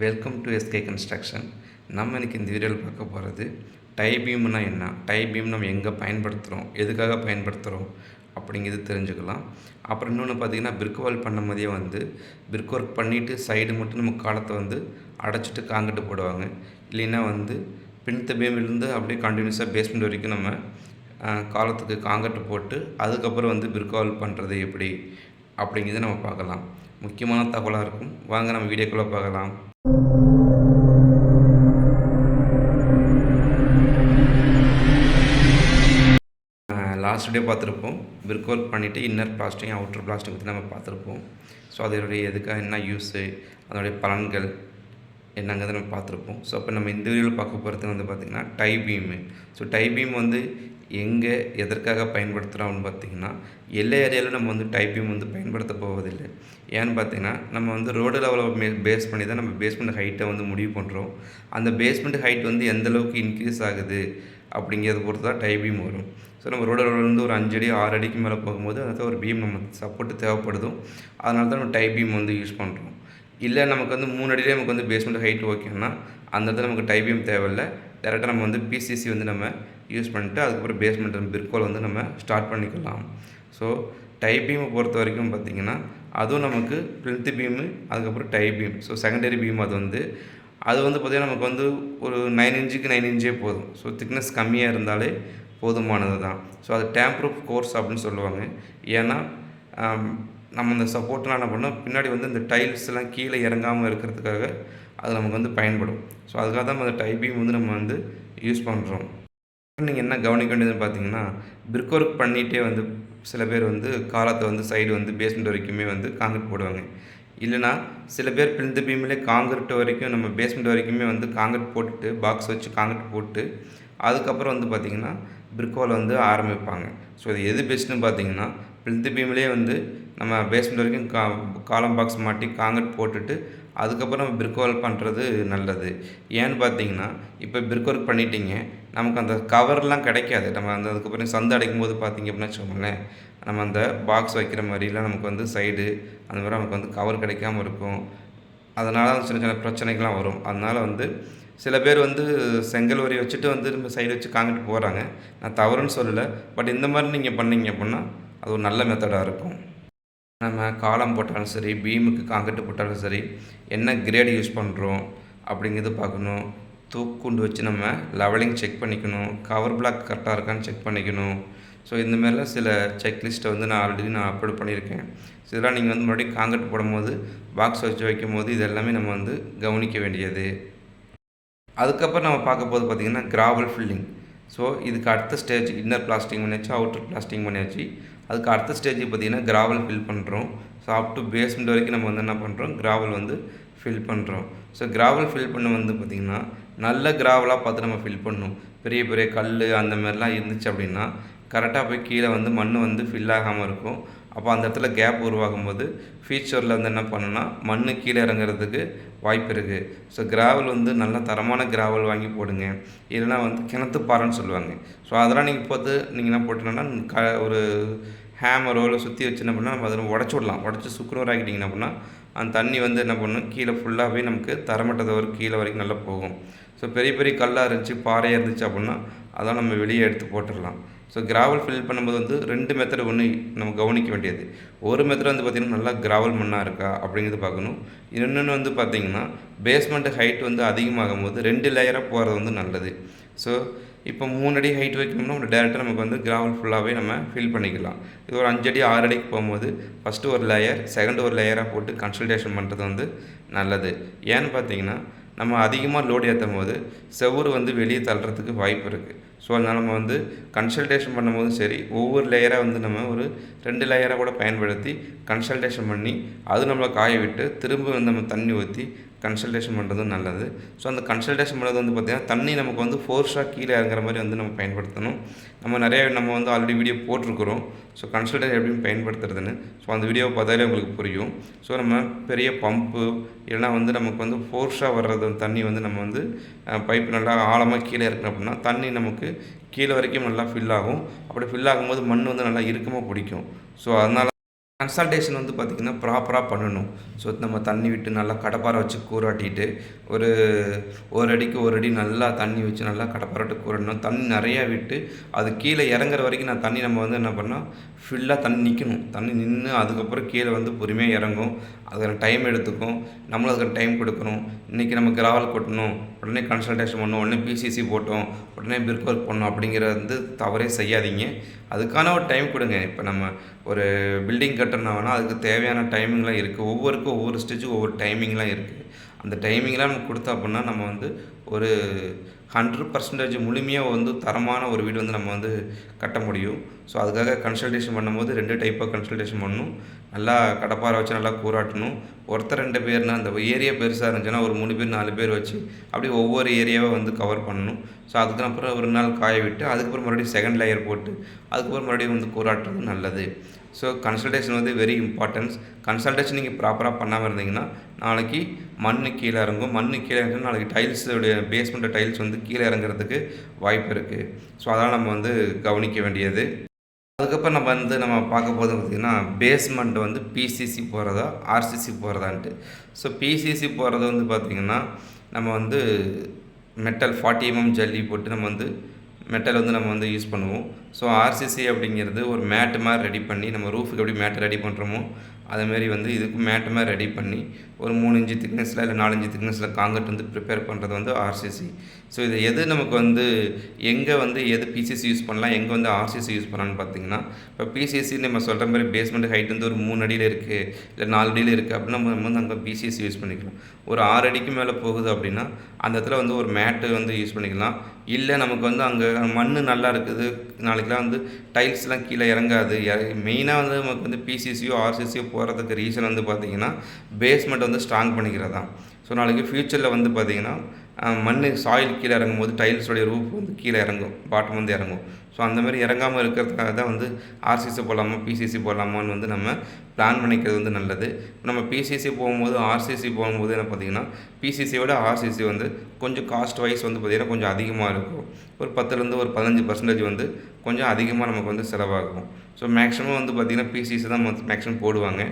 Welcome to SK construction. நம்ம இன்றைக்கி இந்த வீடியோவில் பார்க்க போகிறது டை பீம்னா என்ன, டை பீம் நம்ம எங்கே பயன்படுத்துகிறோம், எதுக்காக பயன்படுத்துகிறோம் அப்படிங்கிறது தெரிஞ்சுக்கலாம். அப்புறம் இன்னொன்று பார்த்திங்கன்னா, பிரிக் வால் பண்ணும்போதே பிரிக் ஒர்க் பண்ணிவிட்டு சைடு மட்டும் நம்ம காலத்தை அடைச்சிட்டு காங்கிட்டு போடுவாங்க. இல்லைன்னா பின்த்த பீம்லேருந்து அப்படியே கண்டினியூஸாக பேஸ்மெண்ட் வரைக்கும் நம்ம காலத்துக்கு காங்கிட்டு போட்டு அதுக்கப்புறம் பிரிக் வால் பண்ணுறது எப்படி அப்படிங்கிறத நம்ம பார்க்கலாம். முக்கியமான தகவலாக இருக்கும். வாங்க நம்ம வீடியோக்குள்ளே பார்க்கலாம். லாஸ்ட் டே பார்த்துருப்போம். பிரிக் ஒர்க் பண்ணிவிட்டு இன்னர் பிளாஸ்டிங் அவுட்டர் பிளாஸ்டிங் பற்றி நம்ம பார்த்துருப்போம். ஸோ அதனுடைய எதுக்காக என்ன யூஸு, அதனுடைய பலன்கள் என்னங்கிறத நம்ம பார்த்துருப்போம். ஸோ அப்போ நம்ம இந்த வீடியோவில் பார்க்க போகிறது பார்த்திங்கன்னா tie beam. So tie beam எங்கே எதற்காக பயன்படுத்துகிறோம் அப்படின்னு பார்த்திங்கன்னா, எல்லா ஏரியாவிலும் நம்ம டை பீம் பயன்படுத்த போவதில்லை. ஏன்னு பார்த்திங்கன்னா, நம்ம ரோடு லெவலில் பேஸ் பண்ணி தான் நம்ம பேஸ்மெண்ட் ஹைட்டை முடிவு பண்ணுறோம். அந்த பேஸ்மெண்ட் ஹைட் எந்தளவுக்கு இன்க்ரீஸ் ஆகுது அப்படிங்கிறத பொறுத்து தான் டை பீம் வரும். ஸோ நம்ம ரோடு லெவலில் ஒரு 5 அடி 6 அடிக்கு மேலே போகும்போது அதில் ஒரு பீம் நமக்கு சப்போர்ட்டு தேவைப்படுதும். அதனால தான் நம்ம டை பீம் யூஸ் பண்ணுறோம். இல்லை நமக்கு 3 அடியிலே நமக்கு பேஸ்மெண்ட் ஹைட் ஓகேன்னா அந்த இடத்துல நமக்கு டை பீம் தேவையில்லை. டேரெக்டாக நம்ம பிசிசி நம்ம யூஸ் பண்ணிட்டு அதுக்கப்புறம் பேஸ்மெண்ட் பிரிக் வால் நம்ம ஸ்டார்ட் பண்ணிக்கலாம். ஸோ டை பீமை பொறுத்த வரைக்கும் பார்த்திங்கன்னா, அதுவும் நமக்கு பிளிந்த் பீமு அதுக்கப்புறம் tie beam. So secondary beam அது பார்த்திங்கன்னா நமக்கு ஒரு 9 இன்ச்சுக்கு 9 இன்ச்சே போதும். ஸோ திக்னஸ் கம்மியாக இருந்தாலே போதுமானது தான். ஸோ அது டேம்ப்ரூஃப் கோர்ஸ் அப்படின்னு சொல்லுவாங்க. ஏன்னா நம்ம இந்த சப்போர்ட்லாம் என்ன பண்ணோம், பின்னாடி இந்த டைல்ஸ்லாம் கீழே இறங்காமல் இருக்கிறதுக்காக அது நமக்கு பயன்படும். ஸோ அதுக்காக தான் அந்த டை பீம் நம்ம யூஸ் பண்ணுறோம். நீங்கள் என்ன கவனிக்க வேண்டியதுன்னு பார்த்தீங்கன்னா, பிரிக் ஒர்க் பண்ணிகிட்டே சில பேர் காலத்தை சைடு பேஸ்மெண்ட் வரைக்குமே காங்கிரீட் போடுவாங்க. இல்லைனா சில பேர் பிளிந்த் பீம்லேயே காங்கிரீட் வரைக்கும் நம்ம பேஸ்மெண்ட் வரைக்குமே காங்கிரீட் போட்டுட்டு பாக்ஸ் வச்சு காங்கிரீட் போட்டு அதுக்கப்புறம் பார்த்திங்கன்னா பிரிக் வால் ஆரம்பிப்பாங்க. ஸோ இது எது பெஸ்ட்டுன்னு பார்த்தீங்கன்னா, பிளிந்த் பீம்லேயே நம்ம பேஸ்மெண்ட் வரைக்கும் காலம் பாக்ஸ் மாட்டி காங்கிரீட் போட்டுட்டு அதுக்கப்புறம் நம்ம பிரிக் வால் பண்ணுறது நல்லது. ஏன்னு பார்த்தீங்கன்னா, இப்போ பிரிக் ஒர்க் பண்ணிட்டீங்க, நமக்கு அந்த கவர்லாம் கிடைக்காது. நம்ம அதுக்கப்புறம் சந்து அடைக்கும் போது பார்த்திங்க அப்படின்னா வச்சுக்கோங்களேன், நம்ம அந்த பாக்ஸ் வைக்கிற மாதிரிலாம் நமக்கு சைடு அந்த மாதிரி நமக்கு கவர் கிடைக்காமல் இருக்கும். அதனால் சின்ன சின்ன பிரச்சனைகள்லாம் வரும். அதனால் சில பேர் செங்கல் வரி வச்சுட்டு நம்ம சைடு வச்சு காங்கிட்டு போகிறாங்க. நான் தவறுன்னு சொல்லலை. பட் இந்த மாதிரி நீங்கள் பண்ணிங்க அப்படின்னா அது ஒரு நல்ல மெத்தடாக இருக்கும். நம்ம காலம் போட்டாலும் சரி, பீமுக்கு காங்கிட்டு போட்டாலும் சரி, என்ன கிரேடு யூஸ் பண்ணுறோம் அப்படிங்கிறது பார்க்கணும். தூக்குண்டு வச்சு நம்ம லெவலிங் செக் பண்ணிக்கணும். கவர் பிளாக் கரெக்டாக இருக்கான்னு செக் பண்ணிக்கணும். ஸோ இந்தமாரிலாம் சில செக்லிஸ்ட்டை நான் ஆல்ரெடி அப்லோட் பண்ணியிருக்கேன். ஸோ இதெல்லாம் நீங்கள் மறுபடியும் காங்கிரீட் போடும்போது பாக்ஸ் வச்சு வைக்கும்போது இது எல்லாமே நம்ம கவனிக்க வேண்டியது. அதுக்கப்புறம் நம்ம பார்க்க போது பார்த்திங்கன்னா கிராவல் ஃபில்லிங். ஸோ இதுக்கு அடுத்த ஸ்டேஜ் இன்னர் பிளாஸ்டிங் பண்ணியாச்சு, அவுட்டர் பிளாஸ்டிங் பண்ணியாச்சு. அதுக்கு அடுத்த ஸ்டேஜ் பார்த்திங்கன்னா கிராவல் ஃபில் பண்ணுறோம். ஸோ அப் டு பேஸ்மெண்ட் வரைக்கும் நம்ம என்ன பண்ணுறோம், கிராவல் ஃபில் பண்ணுறோம். ஸோ கிராவல் ஃபில் பண்ண பார்த்திங்கன்னா நல்ல கிராவலாக பார்த்து நம்ம ஃபில் பண்ணணும். பெரிய பெரிய கல் அந்த மாதிரிலாம் இருந்துச்சு அப்படின்னா கரெக்டாக போய் கீழே மண் ஃபில் ஆகாமல் இருக்கும். அப்போ அந்த இடத்துல கேப் உருவாகும்போது ஃபியூச்சரில் என்ன பண்ணுன்னா மண் கீழே இறங்குறதுக்கு வாய்ப்பு இருக்குது. ஸோ கிராவல் நல்ல தரமான கிராவல் வாங்கி போடுங்க. இல்லைனா கிணத்து பாறைன்னு சொல்லுவாங்க. ஸோ அதெல்லாம் நீங்கள் என்ன போட்டீங்கன்னா ஒரு ஹேமரோ இல்லை சுற்றி வச்சு என்ன பண்ணால் நம்ம அதில் உடச்சி விடலாம். உடச்சி சுக்குநூறாக்கிட்டிங்கன்னா அப்படின்னா அந்த தண்ணி என்ன பண்ணும், கீழே ஃபுல்லாகவே நமக்கு தரமட்டத்தை வரைக்கும் கீழே வரைக்கும் நல்லா போகும். ஸோ பெரிய பெரிய கல்லாக இருந்துச்சு, பாறையாக இருந்துச்சு அப்படின்னா அதான் நம்ம வெளியே எடுத்து போட்டுடலாம். ஸோ கிராவல் ஃபில் பண்ணும்போது 2 மெத்தட் நம்ம கவனிக்க வேண்டியது. ஒரு மெத்தட் பார்த்திங்கன்னா நல்லா கிராவல் மண்ணாக இருக்கா அப்படிங்கிறது பார்க்கணும். இன்னொன்று பார்த்திங்கன்னா பேஸ்மெண்ட் ஹைட் அதிகமாகும் போது 2 லேயராக போகிறது நல்லது. ஸோ இப்போ 3 அடி ஹைட் வைக்கணும்னா டேரெக்டாக நமக்கு கிராவல் ஃபுல்லாகவே நம்ம ஃபில் பண்ணிக்கலாம். இது ஒரு 5 அடி 6 அடிக்கு போகும்போது ஃபஸ்ட்டு ஒரு லேயர், செகண்ட் ஒரு லேயராக போட்டு கன்சல்டேஷன் பண்ணுறது நல்லது. ஏன்னு பார்த்தீங்கன்னா நம்ம அதிகமாக லோடு ஏற்றும் போது செவுறு வெளியே தள்ளுறதுக்கு வாய்ப்பு இருக்குது. ஸோ அதனால் நம்ம கன்சல்டேஷன் பண்ணும்போது சரி, ஒவ்வொரு லேயராக நம்ம ஒரு 2 லேயராக கூட பயன்படுத்தி கன்சல்டேஷன் பண்ணி அது நம்மளை காய விட்டு திரும்ப நம்ம தண்ணி ஊற்றி கன்சல்டேஷன் பண்ணுறதும் நல்லது. ஸோ அந்த கன்சல்டேஷன் பண்ணுறது பார்த்திங்கன்னா தண்ணி நமக்கு ஃபோர்ஸாக கீழே இறங்குற மாதிரி நம்ம பயன்படுத்தணும். நம்ம ஆல்ரெடி வீடியோ போட்டிருக்கிறோம். ஸோ கன்சல்டேஷன் எப்படி பயன்படுத்துறதுன்னு. ஸோ அந்த வீடியோவை பார்த்தாலே உங்களுக்கு புரியும். ஸோ நம்ம பெரிய பம்பு இல்லைனா நமக்கு ஃபோர்ஸாக வர்றது தண்ணி நம்ம பைப் நல்லா ஆழமாக கீழே இருக்கணும் அப்படின்னா தண்ணி நமக்கு கீழே வரைக்கும் நல்லா ஃபில் ஆகும். அப்படி ஃபில் ஆகும்போது மண் நல்லா இறுக்கமாக பிடிக்கும். ஸோ அதனால் கன்சல்டேஷன் வந்து பார்த்திங்கன்னா ப்ராப்பராக பண்ணணும். ஸோ நம்ம தண்ணி விட்டு நல்லா கடப்பாரை வச்சு கூராட்டிட்டு, ஒரு 1 அடிக்கு 1 அடி நல்லா தண்ணி வச்சு நல்லா கடப்பாரை விட்டு கூராடணும். தண்ணி நிறையா விட்டு, அது கீழே இறங்குற வரைக்கும் தண்ணி நம்ம வந்து என்ன பண்ணோம், ஃபுல்லாக தண்ணி நிற்கணும். தண்ணி நின்று அதுக்கப்புறம் கீழே வந்து பொறுமையாக இறங்கும். அதுக்கான டைம் எடுத்துக்கும். நம்மளும் அதுக்கான டைம் கொடுக்கணும். இன்றைக்கி நம்ம கிராவல் கொட்டணும், உடனே கன்சல்டேஷன் பண்ணணும், உடனே பிசிசி போட்டோம், உடனே பிரிக் ஒர்க் பண்ணணும் அப்படிங்கிறது வந்து தவறே செய்யாதீங்க. அதுக்கான ஒரு டைம் கொடுங்க. இப்போ நம்ம ஒரு பில்டிங் கட்டணும்னா அதுக்கு தேவையான டைமிங்லாம் இருக்குது. ஒவ்வொரு ஸ்டேஜுக்கும் ஒவ்வொரு டைமிங்லாம் இருக்குது. அந்த டைமிங்லாம் நம்ம கொடுத்தோம் அப்படின்னா நம்ம வந்து ஒரு 100% முழுமையாக வந்து தரமான ஒரு வீடு வந்து நம்ம வந்து கட்ட முடியும். ஸோ அதுக்காக கன்சல்டேஷன் பண்ணும்போது 2 டைப்பாக கன்சல்டேஷன் பண்ணணும். நல்லா கடப்பாரை வச்சு நல்லா கூராட்டணும். ஒருத்தர் 2 பேர்னா அந்த ஏரியா பெருசாக இருந்துச்சுன்னா ஒரு 3 பேர் 4 பேர் வச்சு அப்படியே ஒவ்வொரு ஏரியாவை வந்து கவர் பண்ணணும். ஸோ அதுக்கப்புறம் ஒரு நாள் காய விட்டு அதுக்கப்புறம் மறுபடியும் செகண்ட் லேயர் போட்டு அதுக்கப்புறம் மறுபடியும் வந்து கூராட்டுறது நல்லது. ஸோ கன்சல்டேஷன் வந்து வெரி இம்பார்ட்டன்ஸ். கன்சல்டேஷன் நீங்கள் ப்ராப்பராக பண்ணாமல் இருந்தீங்கன்னா நாளைக்கு மண் கீழே இறங்கும். மண் கீழே இறங்கினா நாளைக்கு டைல்ஸுடைய பேஸ்மெண்ட்டு டைல்ஸ் வந்து கீழே இறங்குறதுக்கு வாய்ப்பு இருக்குது. ஸோ அதெல்லாம் நம்ம வந்து கவனிக்க வேண்டியது. அதுக்கப்புறம் நம்ம பார்க்க போது பார்த்திங்கன்னா பேஸ்மெண்ட் வந்து பிசிசி போகிறதா ஆர்சிசி போகிறதான்ட்டு. ஸோ பிசிசி போகிறது வந்து பார்த்திங்கன்னா நம்ம வந்து மெட்டல் 40 mm ஜல்லி போட்டு நம்ம வந்து மெட்டல் வந்து நம்ம வந்து யூஸ் பண்ணுவோம். ஸோ ஆர்சிசி அப்படிங்கிறது ஒரு மேட்டு மாதிரி ரெடி பண்ணி நம்ம ரூஃபுக்கு எப்படி மேட்டு ரெடி பண்ணுறோமோ அதேமாரி வந்து இதுக்கு மேட்டு மாதிரி ரெடி பண்ணி ஒரு 3 இன்ச்சு திக்னஸில் இல்லை 4 இன்ச்சு திக்னஸில் காங்கிரீட் வந்து ப்ரிப்பேர் பண்ணுறது வந்து ஆர்சிசி. ஸோ இது எது நமக்கு வந்து எங்கே வந்து எது பிசிசி யூஸ் பண்ணலாம், எங்கே வந்து ஆர்சிசி யூஸ் பண்ணலான்னு பார்த்தீங்கன்னா, இப்போ பிசிசி நம்ம சொல்கிற மாதிரி பேஸ்மெண்ட் ஹைட் வந்து ஒரு 3 அடியில் இருக்குது இல்லை 4 அடியில் இருக்குது அப்படின்னா நம்ம வந்து அங்கே பிசிசி யூஸ் பண்ணிக்கலாம். ஒரு 6 அடிக்கு மேலே போகுது அப்படின்னா அந்த இடத்துல வந்து ஒரு மேட்டு வந்து யூஸ் பண்ணிக்கலாம். இல்லை நமக்கு வந்து அங்கே மண் நல்லா இருக்குது, நாளைக்கெலாம் வந்து டைல்ஸ்லாம் கீழே இறங்காது. மெயினாக வந்து நமக்கு வந்து பிசிசியோ ஆர்சிசியோ போகிறதுக்கு ரீசன் வந்து பார்த்திங்கன்னா பேஸ்மெண்ட் வந்து ஸ்ட்ராங் பண்ணிக்கிறது தான். ஸோ நாளைக்கு ஃப்யூச்சரில் வந்து பார்த்திங்கன்னா மண் சாயில் கீழே இறங்கும்போது டைல்ஸோடைய ரூஃப் வந்து கீழே இறங்கும், பாட்டம் வந்து இறங்கும். ஸோ அந்தமாதிரி இறங்காமல் இருக்கிறதுக்காக தான் வந்து ஆர்சிசி போடலாமா பிசிசி போடலாமான்னு வந்து நம்ம பிளான் பண்ணிக்கிறது வந்து நல்லது. நம்ம பிசிசி போகும்போது ஆர்சிசி போகும்போது என்ன பார்த்திங்கன்னா பிசிசியோட ஆர்சிசி வந்து கொஞ்சம் காஸ்ட் வைஸ் வந்து பார்த்திங்கன்னா கொஞ்சம் அதிகமாக இருக்கும். ஒரு 10லேருந்து ஒரு 15% வந்து கொஞ்சம் அதிகமாக நமக்கு வந்து செலவாகும். ஸோ மேக்ஸிமம் வந்து பார்த்திங்கன்னா பிசிசி தான் மேக்ஸிமம் போடுவாங்க.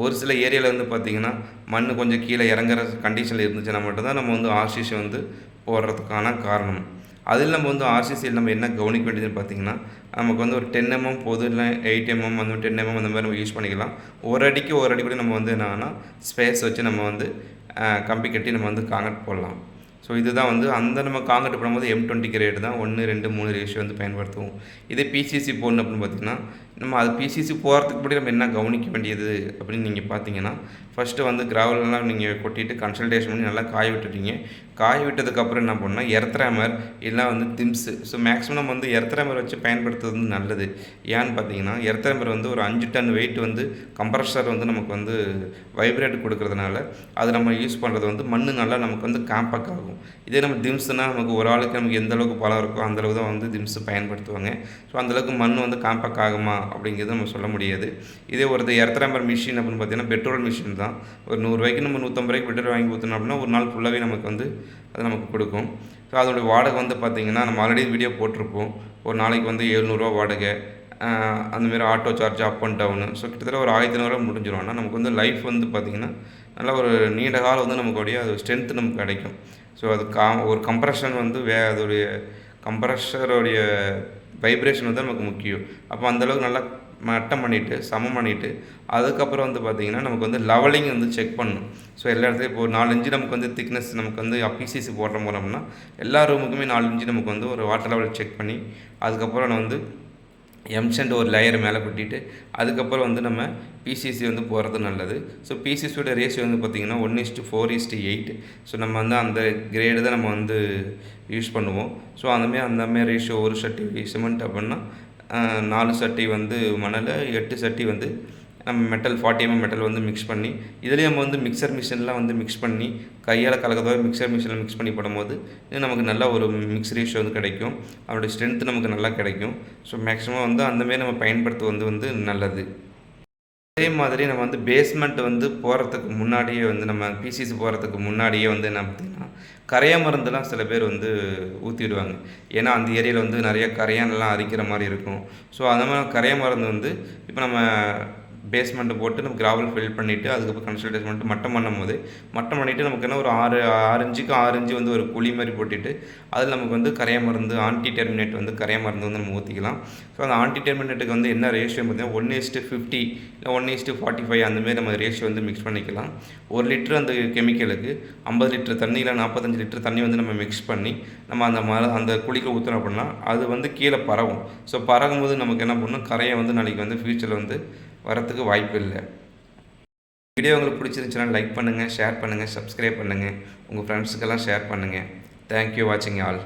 ஒரு சில ஏரியாவில் வந்து பார்த்திங்கன்னா மண் கொஞ்சம் கீழே இறங்குற கண்டிஷனில் இருந்துச்சுன்னா மட்டும்தான் நம்ம வந்து ஆர்சிசி வந்து போடுறதுக்கான காரணம். அதில் நம்ம வந்து ஆர்சிசியில் நம்ம என்ன கவனிக்க வேண்டியதுன்னு பார்த்திங்கன்னா நமக்கு வந்து ஒரு 10 mm போதும், இல்லை 8 mm அந்த 10 mm அந்த மாதிரி நம்ம யூஸ் பண்ணிக்கலாம். ஒரு அடிக்கு ஒரு அடி கூட நம்ம வந்து என்னன்னா ஸ்பேஸ் வச்சு நம்ம வந்து கம்பி கட்டி நம்ம வந்து காங்கிரீட் போடலாம். ஸோ இதுதான் வந்து நம்ம காங்கிரீட் போடும்போது M20 கிரேடு தான் 1:2:3 ரேஷியோ வந்து பயன்படுத்துவோம். இதே பிசிசி போடணும் அப்படின்னு பார்த்திங்கன்னா நம்ம அது பிசிசி போகிறதுக்கு முன்னாடி நம்ம என்ன கவனிக்க வேண்டியது அப்படின்னு நீங்கள் பார்த்தீங்கன்னா, ஃபஸ்ட்டு வந்து கிராவலெலாம் நீங்கள் கொட்டிட்டு கன்சல்டேஷன் பண்ணி நல்லா காய விட்டுட்டீங்க. காய விட்டதுக்கப்புறம் என்ன பண்ணால் எர்த்ராமர் இல்லை வந்து திம்ஸு. ஸோ மேக்ஸிமம் நம்ம வந்து எர்த்ராமர் வச்சு பயன்படுத்துறது வந்து நல்லது. ஏன்னு பார்த்தீங்கன்னா எர்த்ராமர் வந்து ஒரு 5 டன் வெயிட் வந்து கம்ப்ரஸர் வந்து நமக்கு வந்து வைப்ரேட் கொடுக்கறதுனால அது நம்ம யூஸ் பண்ணுறது வந்து மண் நல்லா நமக்கு வந்து காம்பேக்ட் ஆகும். இதே நம்ம திம்ஸ்னால் நமக்கு ஒரு ஆளுக்கு நமக்கு எந்த அளவுக்கு பலம் இருக்கோ அந்தளவுக்கு தான் வந்து திம்ஸு பயன்படுத்துவாங்க. ஸோ அந்தளவுக்கு மண் வந்து காம்பேக்ட் ஆகுமா அப்படிங்கிறது நம்ம சொல்ல முடியாது. இதே ஒரு எர்த்ராமர் மிஷின் அப்படின்னு பார்த்தீங்கன்னா பெட்ரோல் மிஷின் தான். ஒரு 100 ரூபாய்க்கு நம்ம 150 ரூபாய்க்கு பெட்ரோல் வாங்கி ஊற்றினோம் அப்படின்னா ஒரு நாள் ஃபுல்லாகவே நமக்கு வந்து அது நமக்கு கொடுக்கும். ஸோ அதோடய வாடகை வந்து பார்த்திங்கன்னா நம்ம ஆல்ரெடி வீடியோ போட்டிருப்போம். ஒரு நாளைக்கு வந்து 700 வாடகை, அந்தமாரி auto charge up and down. So கிட்டத்தட்ட ஒரு 1500 முடிஞ்சிடும். ஆனால் நமக்கு வந்து லைஃப் வந்து பார்த்திங்கன்னா நல்லா ஒரு நீண்ட காலம் வந்து நமக்குடைய அது ஸ்ட்ரென்த்து நமக்கு கிடைக்கும். ஸோ அது ஒரு கம்ப்ரஷன் வந்து அதோடைய கம்ப்ரஷருடைய வைப்ரேஷன் வந்து நமக்கு முக்கியம். அப்போ அந்தளவுக்கு நல்லா மட்டம் பண்ணிவிட்டு சமம் பண்ணிவிட்டு அதுக்கப்புறம் வந்து பார்த்திங்கன்னா நமக்கு வந்து லெவலிங் வந்து செக் பண்ணணும். ஸோ எல்லா இடத்துலையும் இப்போ 4 இன்ச்சு நமக்கு வந்து திக்னஸ் நமக்கு வந்து பிசிசி போடுற போனோம்னா எல்லா ரூமுக்குமே 4 இன்ச்சு நமக்கு வந்து ஒரு வாட்டர் லெவல் செக் பண்ணி அதுக்கப்புறம் நான் வந்து எம்சென்ட் ஒரு லேயர் மேலே கொட்டிட்டு அதுக்கப்புறம் வந்து நம்ம பிசிசி வந்து போகிறது நல்லது. ஸோ பிசிசியோட ரேஷியோ வந்து பார்த்திங்கன்னா 1:4:8. ஸோ நம்ம வந்து அந்த கிரேடு தான் நம்ம வந்து யூஸ் பண்ணுவோம். ஸோ அந்தமாரி ரேஷியோ ஒரு சட்டி சிமெண்ட் அப்படின்னா 4 சட்டி வந்து மணல், 8 சட்டி வந்து நம்ம மெட்டல் 40 mm மெட்டல் வந்து மிக்ஸ் பண்ணி இதுலேயும் நம்ம வந்து மிக்சர் மிஷின்லாம் வந்து மிக்ஸ் பண்ணி கையால் கலக்கிறதோட மிக்சர் மிஷினில் மிக்ஸ் பண்ணி போடும்போது இது நமக்கு நல்ல ஒரு மிக்ஸ் ரேஷியோ வந்து கிடைக்கும். அதோடைய ஸ்ட்ரென்த்து நமக்கு நல்லா கிடைக்கும். ஸோ மேக்ஸிமம் வந்து அந்தமாரி நம்ம பயன்படுத்துவது வந்து நல்லது. அதே மாதிரி நம்ம வந்து பேஸ்மெண்ட் வந்து போகிறதுக்கு முன்னாடியே வந்து நம்ம பிசிசி போகிறதுக்கு முன்னாடியே வந்து என்ன பார்த்திங்கன்னா கரையா மருந்துலாம் சில பேர் வந்து ஊற்றிடுவாங்க. ஏன்னா அந்த ஏரியாவில் வந்து நிறைய கரையான்லாம் அரிக்கிற மாதிரி இருக்கும். ஸோ அந்த மாதிரி கரையா மருந்து வந்து இப்போ நம்ம பேஸ்மெண்ட்டு போட்டு நம்ம கிராவல் ஃபில் பண்ணிவிட்டு அதுக்கப்புறம் கன்சல்டேஷன் பண்ணிட்டு மட்டம் பண்ணும்போது மட்டம் பண்ணிவிட்டு நமக்கு என்ன ஒரு 6 இன்ச்சுக்கு 6 இன்ச்சு வந்து ஒரு குழி மாதிரி போட்டுட்டு அதில் நமக்கு வந்து கரைய மருந்து ஆன்டி டெர்மினேட் வந்து கரைய மருந்து வந்து நம்ம ஊற்றிக்கலாம். ஸோ அந்த ஆன்டி டெர்மினேட்டுக்கு வந்து என்ன ரேஷியோ பார்த்தீங்கன்னா 1:50 இல்லை 1:45 அந்தமாரி நம்ம ரேஷியோ வந்து மிக்ஸ் பண்ணிக்கலாம். 1 லிட்டர் அந்த கெமிக்கலுக்கு 50 லிட்டர் தண்ணி இல்லை 45 லிட்டர் தண்ணி வந்து நம்ம மிக்ஸ் பண்ணி நம்ம அந்த குழிக்கு ஊற்றுறோம் அப்படின்னா அது வந்து கீழே பரவும். ஸோ பரவும்போது நமக்கு என்ன பண்ணணும், கரையை வந்து நாளைக்கு வந்து ஃப்யூச்சரில் வந்து வரத்துக்கு வாய்ப்பு இல்லை. வீடியோ உங்களுக்கு பிடிச்சிருந்துச்சுன்னா லைக் பண்ணுங்கள், ஷேர் பண்ணுங்கள், சப்ஸ்கிரைப் பண்ணுங்கள், உங்கள் ஃப்ரெண்ட்ஸுக்கெல்லாம் ஷேர் பண்ணுங்கள். தேங்க்யூ வாட்சிங் ஆல்.